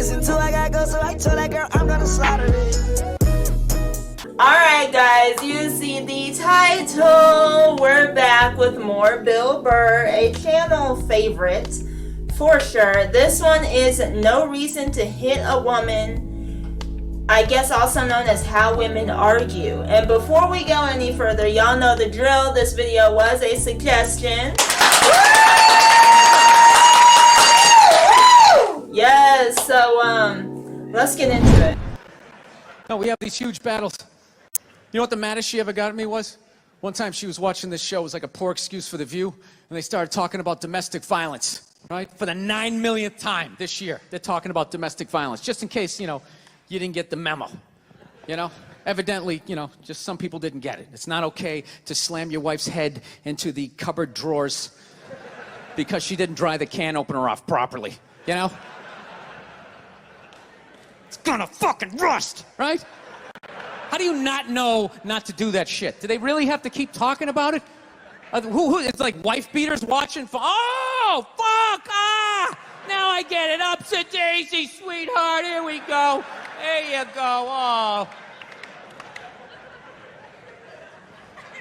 Season 2, I gotta go, so I told that girl I'm gonna slaughter it. Alright guys, you see the title. We're back with more Bill Burr, a channel favorite for sure. This one is No Reason to Hit a Woman, I guess also known as How Women Argue. And before we go any further, y'all know the drill. This video was a suggestion. Yes, so let's get into it. No, we have these huge battles. You know what the maddest she ever got at me was? One time she was watching this show, it was like a poor excuse for The View, and they started talking about domestic violence, right? For the 9 millionth time this year, they're talking about domestic violence, just in case, you didn't get the memo, Evidently, just some people didn't get it. It's not okay to slam your wife's head into the cupboard drawers because she didn't dry the can opener off properly, It's gonna fucking rust, right? How do you not know not to do that shit? Do they really have to keep talking about it? It's like wife beaters watching for, oh, fuck, now I get it. Ups a daisy, sweetheart, here we go. There you go, oh.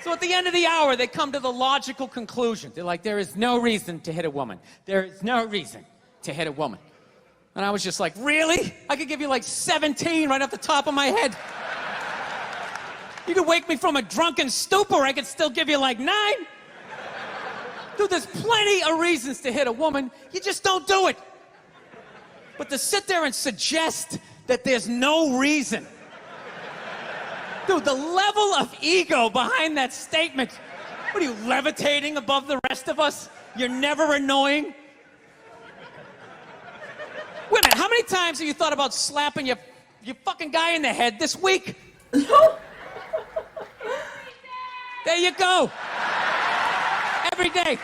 So at the end of the hour, they come to the logical conclusion. They're like, there is no reason to hit a woman. There is no reason to hit a woman. And I was just like, really? I could give you like 17 right off the top of my head. You could wake me from a drunken stupor, I could still give you like 9. Dude, there's plenty of reasons to hit a woman. You just don't do it. But to sit there and suggest that there's no reason. Dude, the level of ego behind that statement. What are you, levitating above the rest of us? You're never annoying? Wait a minute, how many times have you thought about slapping your fucking guy in the head this week? There you go. Every day.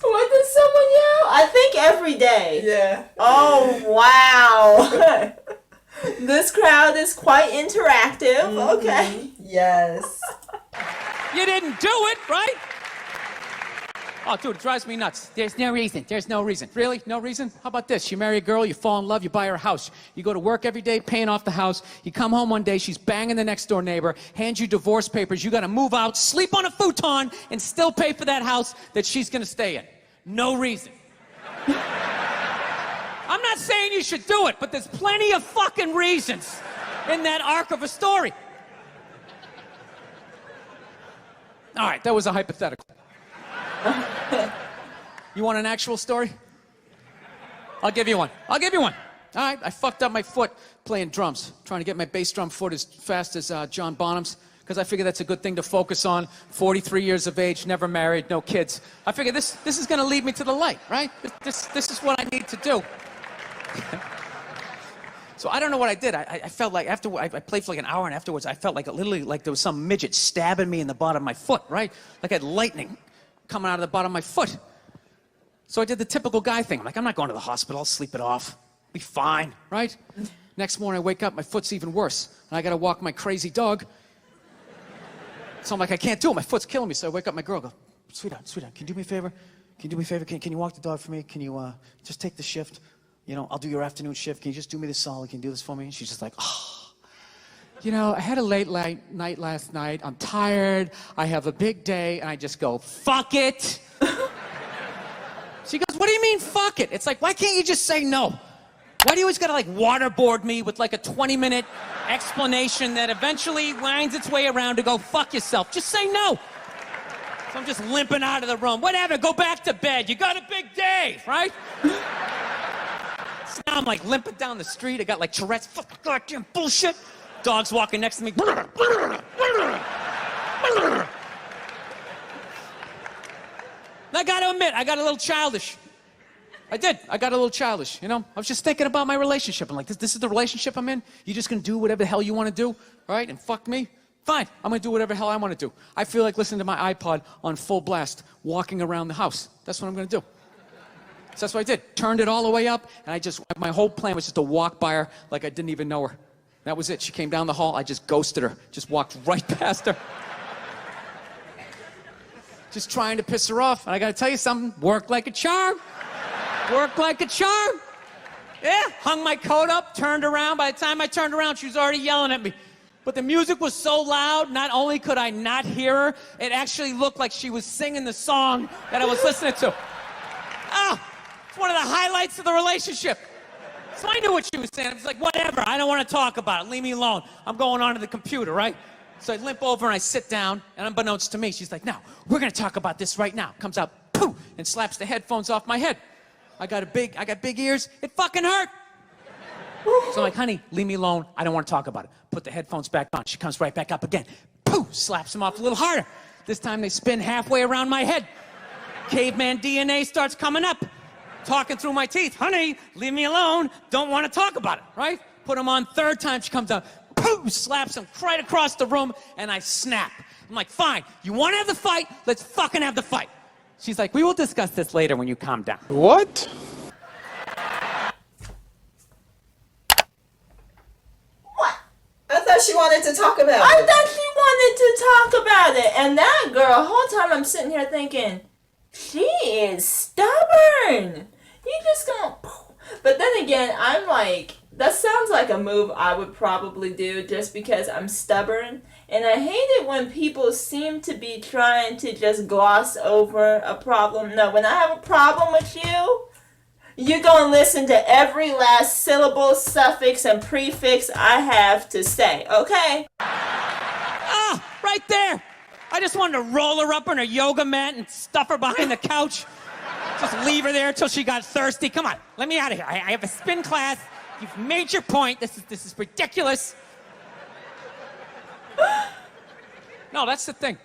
What did someone yell? I think every day. Yeah. Oh, wow. This crowd is quite interactive. Mm-hmm. Okay. Yes. You didn't do it, right? Oh, dude, it drives me nuts. There's no reason. There's no reason. Really? No reason? How about this? You marry a girl, you fall in love, you buy her a house. You go to work every day, paying off the house. You come home one day, she's banging the next door neighbor, hands you divorce papers. You got to move out, sleep on a futon, and still pay for that house that she's going to stay in. No reason. I'm not saying you should do it, but there's plenty of fucking reasons in that arc of a story. All right, that was a hypothetical. You want an actual story? I'll give you one. All right, I fucked up my foot playing drums, trying to get my bass drum foot as fast as John Bonham's, because I figure that's a good thing to focus on. 43 years of age, never married, no kids. I figure this is going to lead me to the light, right? This is what I need to do. So I don't know what I did. I felt like after I played for like an hour, and afterwards I felt like literally like there was some midget stabbing me in the bottom of my foot, right? Like I had lightning coming out of the bottom of my foot. So I did the typical guy thing. I'm like, I'm not going to the hospital. I'll sleep it off. Be fine, right? Next morning I wake up, my foot's even worse. And I got to walk my crazy dog. So I'm like, I can't do it. My foot's killing me. So I wake up my girl, go, sweetheart, can you do me a favor? Can you do me a favor? Can you walk the dog for me? Can you just take the shift? I'll do your afternoon shift. Can you just do me this solid? Can you do this for me? And she's just like, oh. I had a late night last night. I'm tired. I have a big day. And I just go, fuck it. She goes, what do you mean, fuck it? It's like, why can't you just say no? Why do you always gotta like waterboard me with like a 20-minute explanation that eventually winds its way around to go, fuck yourself? Just say no. So I'm just limping out of the room. Whatever, go back to bed. You got a big day, right? So now I'm like limping down the street. I got like Tourette's, fucking goddamn bullshit. Dog's walking next to me. And I gotta admit, I got a little childish. I did. I got a little childish, I was just thinking about my relationship. I'm like, this is the relationship I'm in? You just gonna do whatever the hell you wanna do, all right? And fuck me? Fine, I'm gonna do whatever the hell I wanna do. I feel like listening to my iPod on full blast, walking around the house. That's what I'm gonna do. So that's what I did. Turned it all the way up, and my whole plan was just to walk by her like I didn't even know her. That was it. She came down the hall, I just ghosted her. Just walked right past her. Just trying to piss her off. And I gotta tell you something, worked like a charm. Worked like a charm. Yeah, hung my coat up, turned around. By the time I turned around, she was already yelling at me. But the music was so loud, not only could I not hear her, it actually looked like she was singing the song that I was listening to. Oh, it's one of the highlights of the relationship. So I knew what she was saying. I was like, whatever, I don't want to talk about it. Leave me alone. I'm going on to the computer, right? So I limp over and I sit down, and unbeknownst to me, she's like, no, we're going to talk about this right now. Comes out, poof, and slaps the headphones off my head. I got big ears. It fucking hurt. So I'm like, honey, leave me alone. I don't want to talk about it. Put the headphones back on. She comes right back up again. Poof, slaps them off a little harder. This time they spin halfway around my head. Caveman DNA starts coming up. Talking through my teeth. Honey, leave me alone. Don't want to talk about it, right? Put them on third time. She comes down. Poof, slaps him right across the room, and I snap. I'm like, fine. You want to have the fight? Let's fucking have the fight. She's like, we will discuss this later when you calm down. What? What? I thought she wanted to talk about I it. thought she wanted to talk about it. And that girl, the whole time I'm sitting here thinking, she is stubborn. You just gonna... But then again, I'm like, that sounds like a move I would probably do just because I'm stubborn. And I hate it when people seem to be trying to just gloss over a problem. No, when I have a problem with you, you're going to listen to every last syllable, suffix, and prefix I have to say, okay? Ah, right there. I just wanted to roll her up on her yoga mat and stuff her behind the couch. Just leave her there until she got thirsty. Come on, let me out of here. I have a spin class. You've made your point. This is ridiculous. No, that's the thing.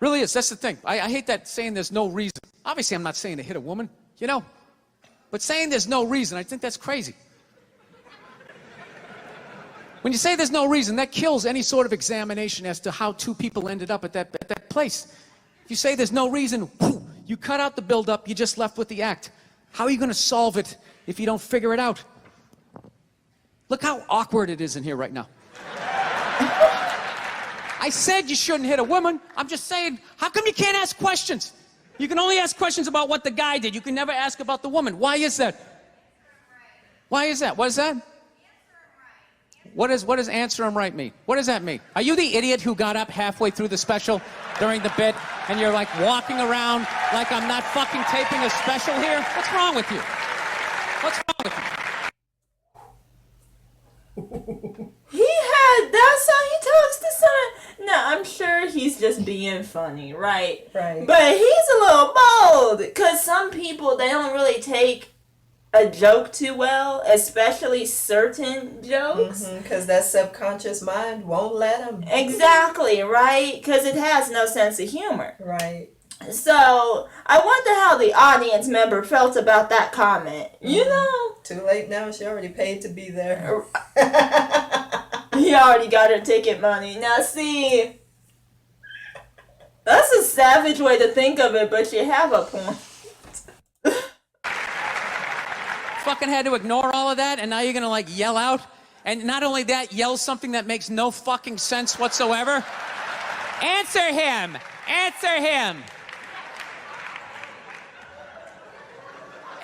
Really is. That's the thing. I hate that saying there's no reason. Obviously, I'm not saying to hit a woman, you know. But saying there's no reason, I think that's crazy. When you say there's no reason, that kills any sort of examination as to how two people ended up at that place. If you say there's no reason, you cut out the build-up, you're just left with the act. How are you going to solve it if you don't figure it out? Look how awkward it is in here right now. I said you shouldn't hit a woman. I'm just saying, how come you can't ask questions? You can only ask questions about what the guy did. You can never ask about the woman. Why is that? Why is that? What is that? What does answer him right mean? What does that mean? Are you the idiot who got up halfway through the special during the bit and you're like walking around like I'm not fucking taping a special here? What's wrong with you? What's wrong with you? That's how he talks to someone. No, I'm sure he's just being funny, right? Right. But he's a little bold, because some people, they don't really take a joke too well, especially certain jokes. Because that subconscious mind won't let them. Exactly, right? Because it has no sense of humor. Right. So, I wonder how the audience member felt about that comment. You know? Too late now. She already paid to be there. He already got her ticket money. Now, see, that's a savage way to think of it, but you have a point. Fucking had to ignore all of that, and now you're gonna like yell out? And not only that, yell something that makes no fucking sense whatsoever? Answer him! Answer him!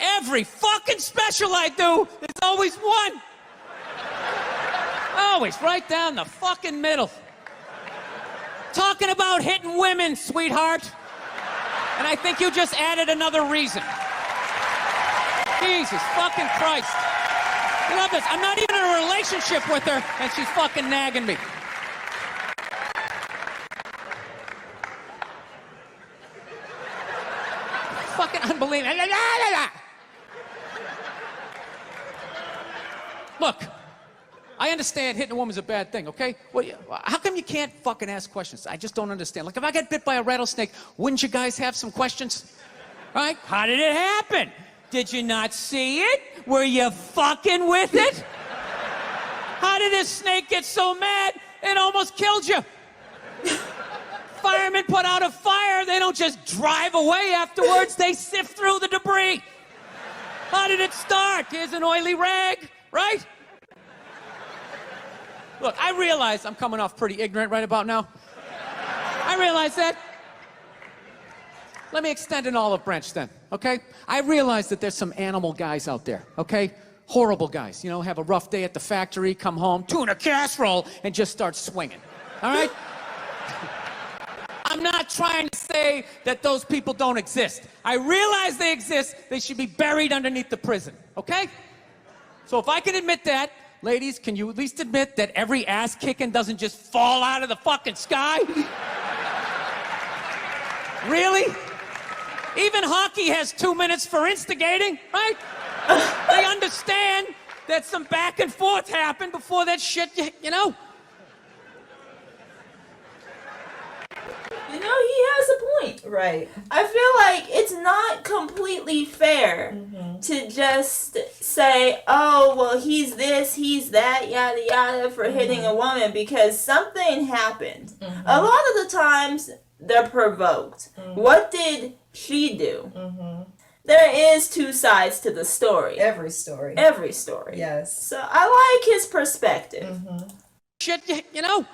Every fucking special I do, there's always one. Always right down the fucking middle. Talking about hitting women, sweetheart. And I think you just added another reason. Jesus fucking Christ. I love this. I'm not even in a relationship with her, and she's fucking nagging me. Fucking unbelievable. Look, I understand hitting a woman's a bad thing, okay? Well, how come you can't fucking ask questions? I just don't understand. Like, if I got bit by a rattlesnake, wouldn't you guys have some questions? Right? How did it happen? Did you not see it? Were you fucking with it? How did this snake get so mad it almost killed you? Firemen put out a fire. They don't just drive away afterwards. They sift through the debris. How did it start? Here's an oily rag, right? Look, I realize I'm coming off pretty ignorant right about now. I realize that. Let me extend an olive branch then, okay? I realize that there's some animal guys out there, okay? Horrible guys, you know, have a rough day at the factory, come home, tuna casserole, and just start swinging, all right? I'm not trying to say that those people don't exist. I realize they exist. They should be buried underneath the prison, okay? So if I can admit that, ladies, can you at least admit that every ass kicking doesn't just fall out of the fucking sky? Really? Even hockey has 2 minutes for instigating, right? They understand that some back and forth happened before that shit, you know? You know, he has a point. Right. I feel like it's not completely fair to just say, oh, well, he's this, he's that, yada, yada, for hitting a woman because something happened. A lot of the times, they're provoked. What did she do? There is two sides to the story. Every story. Every story. Yes. So I like his perspective. Shit, you know?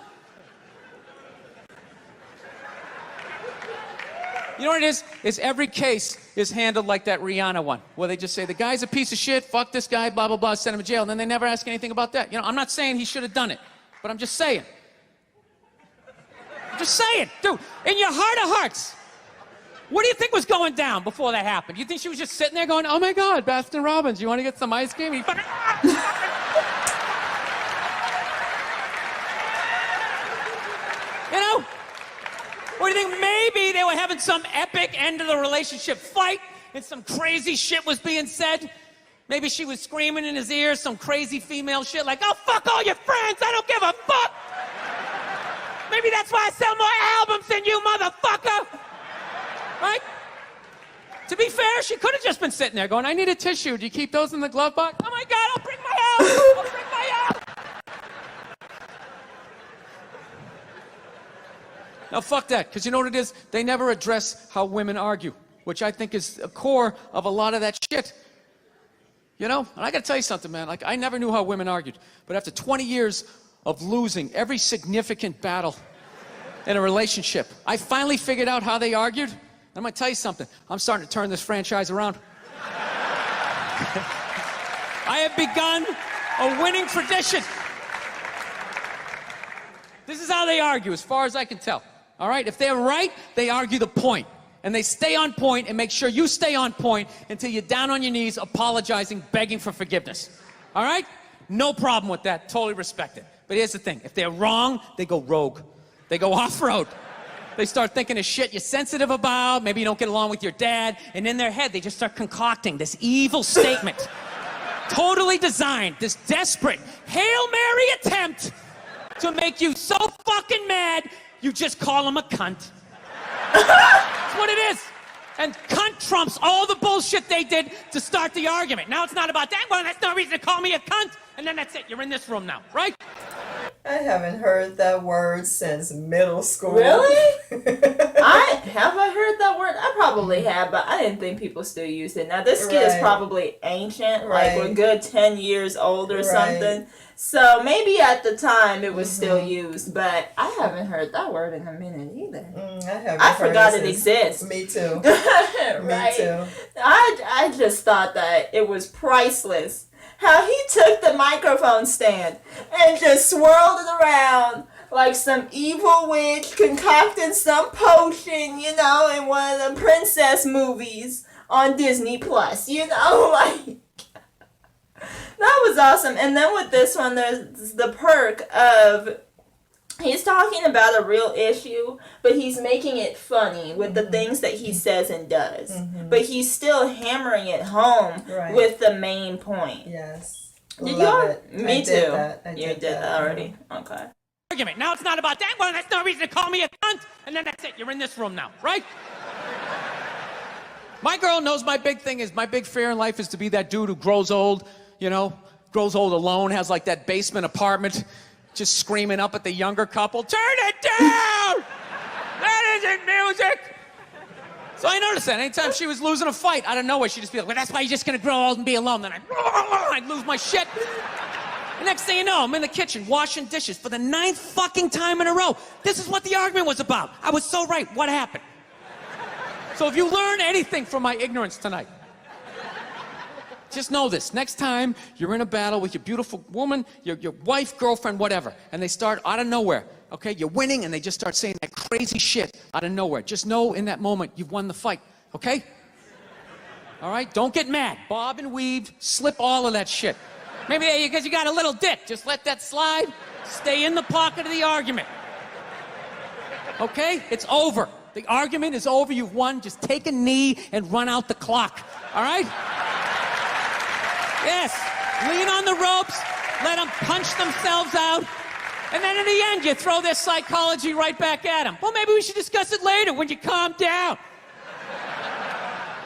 You know what it is? Is every case is handled like that Rihanna one, where they just say, the guy's a piece of shit, fuck this guy, blah, blah, blah, send him to jail, and then they never ask anything about that. You know, I'm not saying he should have done it, but I'm just saying. I'm just saying, dude, in your heart of hearts, what do you think was going down before that happened? You think she was just sitting there going, oh my God, Baskin Robbins, you want to get some ice cream? You know? Or do you think maybe they were having some epic end of the relationship fight and some crazy shit was being said? Maybe she was screaming in his ear some crazy female shit like, oh, fuck all your friends, I don't give a fuck! Maybe that's why I sell more albums than you, motherfucker! Right? To be fair, she could have just been sitting there going, I need a tissue. Do you keep those in the glove box? Oh my God, I'll bring my own! I'll bring my own! Now, fuck that, because you know what it is? They never address how women argue, which I think is the core of a lot of that shit. You know? And I gotta tell you something, man. Like, I never knew how women argued. But after 20 years of losing every significant battle in a relationship, I finally figured out how they argued. I'm gonna tell you something. I'm starting to turn this franchise around. I have begun a winning tradition. This is how they argue, as far as I can tell. All right? If they're right, they argue the point. And they stay on point and make sure you stay on point until you're down on your knees, apologizing, begging for forgiveness. All right? No problem with that. Totally respect it. But here's the thing. If they're wrong, they go rogue. They go off-road. They start thinking of shit you're sensitive about. Maybe you don't get along with your dad. And in their head, they just start concocting this evil statement. Totally designed, this desperate Hail Mary attempt to make you so fucking mad, you just call him a cunt. That's what it is. And cunt trumps all the bullshit they did to start the argument. Now it's not about that. Well, that's no reason to call me a cunt. And then that's it. You're in this room now, right? I haven't heard that word since middle school. Really? I heard that word? I probably have, but I didn't think people still used it. Now, this skit is probably ancient, like we're good 10 years old or something. So maybe at the time it was still used, but I haven't heard that word in a minute either. I forgot it exists. Me too. Right? Me too. I just thought that it was priceless. How he took the microphone stand and just swirled it around like some evil witch concocting some potion, you know, in one of the princess movies on Disney Plus, you know, like that was awesome. And then with this one, there's the perk of he's talking about a real issue, but he's making it funny with the things that he says and does. But he's still hammering it home with the main point. Yes. Did Love it. Me I too. Did that. I You did that already? Okay. Argument. Now it's not about that. Well, that's no reason to call me a cunt. And then that's it. You're in this room now, right? My girl knows my big thing is, my big fear in life is to be that dude who grows old, you know, grows old alone, has like that basement apartment, just screaming up at the younger couple, turn it down! That isn't music! So I noticed that anytime she was losing a fight, out of nowhere, she'd just be like, well, that's why you're just gonna grow old and be alone. Then I'd lose my shit. The next thing you know, I'm in the kitchen washing dishes for the 9th fucking time in a row. This is what the argument was about. I was so right. What happened? So if you learn anything from my ignorance tonight, just know this. Next time you're in a battle with your beautiful woman, your wife, girlfriend, whatever, and they start out of nowhere, okay? You're winning, and they just start saying that crazy shit out of nowhere. Just know in that moment you've won the fight, okay? All right? Don't get mad. Bob and weave, slip all of that shit. Maybe because you got a little dick. Just let that slide. Stay in the pocket of the argument. Okay? It's over. The argument is over. You've won. Just take a knee and run out the clock. All right? Yes. Lean on the ropes. Let them punch themselves out. And then in the end, you throw their psychology right back at them. Well, maybe we should discuss it later when you calm down.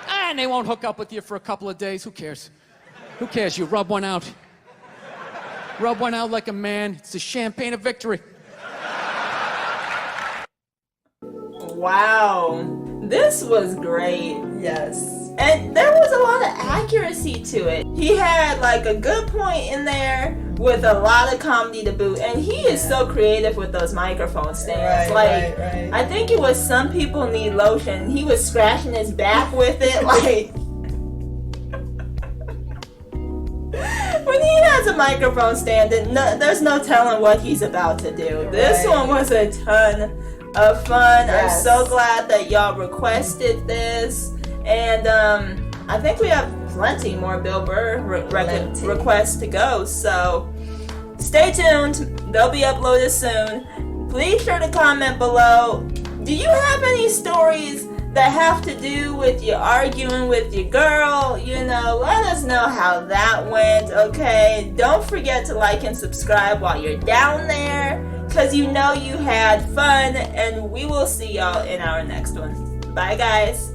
And they won't hook up with you for a couple of days. Who cares? Who cares? You rub one out. Rub one out like a man. It's the champagne of victory. Wow. This was great. Yes. And there was a lot of accuracy to it. He had like a good point in there with a lot of comedy to boot. And he is so creative with those microphone stands. Right. I think it was Some People Need Lotion. He was scratching his back with it. Like, when he has a microphone stand, there's no telling what he's about to do. This one was a ton of fun. Yes. I'm so glad that y'all requested this. And I think we have plenty more Bill Burr requests to go. So stay tuned. They'll be uploaded soon. Please sure to comment below. Do you have any stories that have to do with you arguing with your girl? You know, let us know how that went, okay? Don't forget to like and subscribe while you're down there, because you know you had fun, and we will see y'all in our next one. Bye, guys.